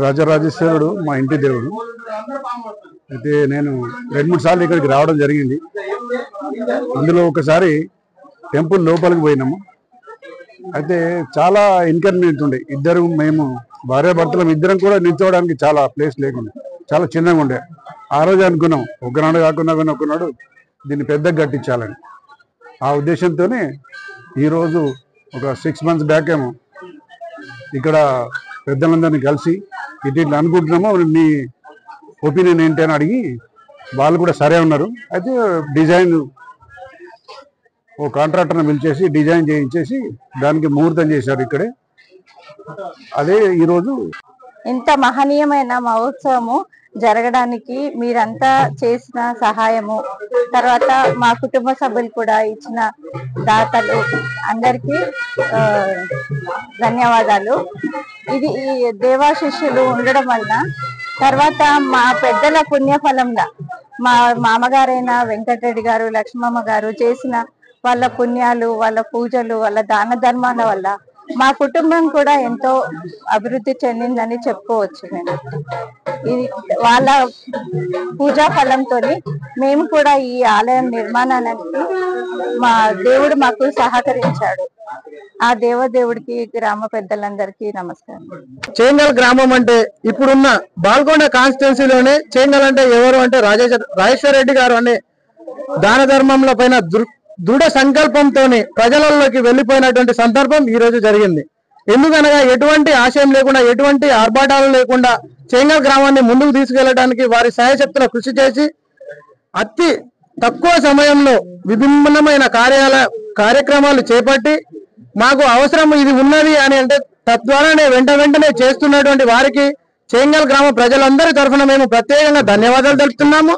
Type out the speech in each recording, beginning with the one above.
రాజరాజేశ్వరుడు మా ఇంటి దేవుడు. అయితే నేను 2-3 సార్లు ఇక్కడికి రావడం జరిగింది. అందులో ఒకసారి టెంపుల్ లోపలికి పోయినాము. అయితే చాలా ఇన్కన్వీనియంట్ ఉండే. మేము భార్యాభర్తలం ఇద్దరం కూడా నిల్చోవడానికి చాలా ప్లేస్ లేకుండా చాలా చిన్నగా ఉండే. ఆ రోజు అనుకున్నాం ఒకనాడు కాకుండా ఒకనాడు దీన్ని పెద్దగా కట్టించాలని. ఆ ఉద్దేశంతోనే ఈరోజు ఒక 6 months బ్యాక్ ఏమో ఇక్కడ పెద్దలందరినీ కలిసి ఇట్లా అనుకుంటున్నామో, మీ ఒపీనియన్ ఏంటి అని అడిగి వాళ్ళు కూడా సరే ఉన్నారు. అయితే డిజైన్ ఓ కాంట్రాక్టర్ని పిలిచేసి డిజైన్ చేయించేసి దానికి ముహూర్తం చేశారు ఇక్కడే. అదే ఈరోజు ఇంత మహనీయమైన మహోత్సవము జరగడానికి మీరంతా చేసిన సహాయము, తర్వాత మా కుటుంబ సభ్యులు కూడా ఇచ్చిన దాతలు అందరికీ ధన్యవాదాలు. ఇది ఈ దేవాశిష్యులు ఉండడం వల్ల తర్వాత మా పెద్దల పుణ్యఫలంగా మా మామగారైన వెంకటరెడ్డి గారు, లక్ష్మమ్మ గారు చేసిన వాళ్ళ పుణ్యాలు, వాళ్ళ పూజలు, వాళ్ళ దాన ధర్మాల వల్ల మా కుటుంబం కూడా ఎంతో అభివృద్ధి చెందిందని చెప్పుకోవచ్చు. నేను ఇది వాళ్ళ పూజా ఫలంతో మేము కూడా ఈ ఆలయం నిర్మాణానికి మా దేవుడు మాకు సహకరించాడు. ఆ దేవదేవుడికి గ్రామ పెద్దలందరికీ నమస్కారం. చేంగల్ గ్రామం అంటే ఇప్పుడున్న బాల్కొండ కాన్స్టిట్యున్సీలోనే చేంగల్ అంటే ఎవరు అంటే రాజేశ్వర రెడ్డి గారు అనే దాన ధర్మంల పైన దృఢ సంకల్పంతో ప్రజలలోకి వెళ్లిపోయినటువంటి సందర్భం ఈ రోజు జరిగింది. ఎందుకనగా ఎటువంటి ఆశయం లేకుండా, ఎటువంటి ఆర్భాటాలు లేకుండా చేంగల్ గ్రామాన్ని ముందుకు తీసుకెళ్లడానికి వారి సాయశక్తుల కృషి చేసి అతి తక్కువ సమయంలో విభిన్నమైన కార్యక్రమాలు చేపట్టి మాకు అవసరం ఇది ఉన్నది అని అంటే తద్వారానే వెంటనే చేస్తున్నటువంటి వారికి చేంగల్ గ్రామ ప్రజలందరి తరఫున మేము ప్రత్యేకంగా ధన్యవాదాలు తెలుపుతున్నాము.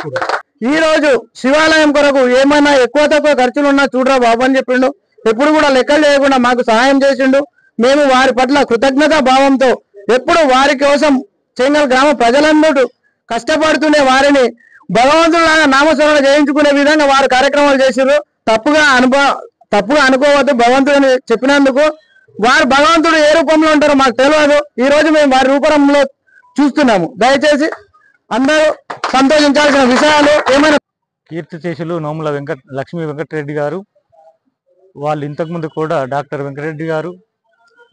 ఈ రోజు శివాలయం కొరకు ఏమైనా ఎక్కువ తక్కువ ఖర్చులు ఉన్నా చూడరా బాబు అని చెప్పిండు. ఎప్పుడు కూడా లెక్కలు చేయకుండా మాకు సహాయం చేసిండు. మేము వారి పట్ల కృతజ్ఞతా భావంతో ఎప్పుడు వారి కోసం చేంగల్ గ్రామ ప్రజలందరూ కష్టపడుతునే వారిని భగవంతులాగా నామస్మరణ చేయించుకునే విధంగా వారు కార్యక్రమాలు చేసిర్రు. తప్పుగా అనుకోవద్దు. భగవంతుడిని చెప్పినందుకు వారు భగవంతుడు ఏ రూపంలో ఉంటారో మాకు తెలియదు. ఈ రోజు మేము వారి రూపంలో చూస్తున్నాము. దయచేసి అందరూ సంతోషించాల్సిన విషయాలు ఏమైనా. కీర్తిశేషులు నోముల లక్ష్మీ వెంకటరెడ్డి గారు, వాళ్ళు ఇంతకుముందు కూడా డాక్టర్ వెంకటరెడ్డి గారు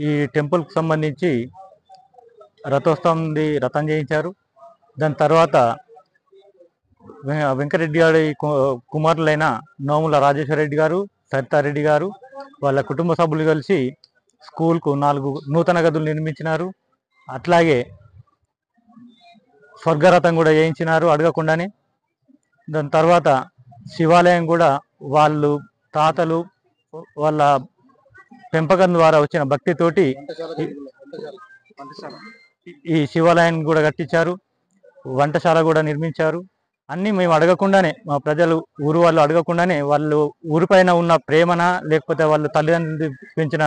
ఈ టెంపుల్కి సంబంధించి రథం చేయించారు. దాని తర్వాత వెంకటరెడ్డి గారి కుమారులైన నోముల రాజేశ్వర రెడ్డి గారు, సరితారెడ్డి గారు వాళ్ళ కుటుంబ సభ్యులు కలిసి స్కూల్కు 4 నూతన గదులు నిర్మించినారు. అట్లాగే స్వర్గరథం కూడా చేయించినారు అడగకుండానే. దాని తర్వాత శివాలయం కూడా వాళ్ళు తాతలు వాళ్ళ పెంపకం ద్వారా వచ్చిన భక్తితోటి ఈ శివాలయాన్ని కూడా కట్టించారు. వంటశాల కూడా నిర్మించారు. అన్నీ మేము అడగకుండానే, మా ప్రజలు ఊరు వాళ్ళు అడగకుండానే, వాళ్ళు ఊరిపైన ఉన్న ప్రేమన లేకపోతే వాళ్ళు తల్లిదండ్రులు పెంచిన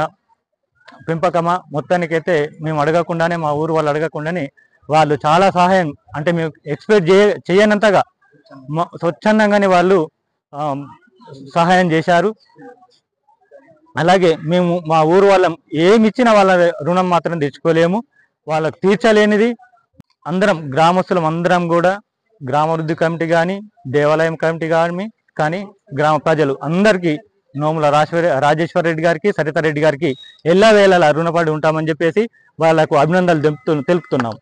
పెంపకమా, మొత్తానికైతే మేము అడగకుండానే, మా ఊరు వాళ్ళు అడగకుండానే వాళ్ళు చాలా సహాయం, అంటే మేము ఎక్స్పెక్ట్ చేయనంతగా స్వచ్ఛందంగానే వాళ్ళు సహాయం చేశారు. అలాగే మేము మా ఊరు వాళ్ళం ఏమి ఇచ్చినా వాళ్ళ రుణం మాత్రం తెచ్చుకోలేము. వాళ్ళకు తీర్చలేనిది అందరం గ్రామస్తులం అందరం కూడా గ్రామాభివృద్ధి కమిటీ కానీ, దేవాలయం కమిటీ కానీ గ్రామ ప్రజలు అందరికీ నోముల రాజేశ్వర రెడ్డి గారికి, సరితారెడ్డి గారికి ఎల్లవేళలా రుణపడి ఉంటామని చెప్పేసి వాళ్ళకు అభినందనలు తెలుపుతున్నాం.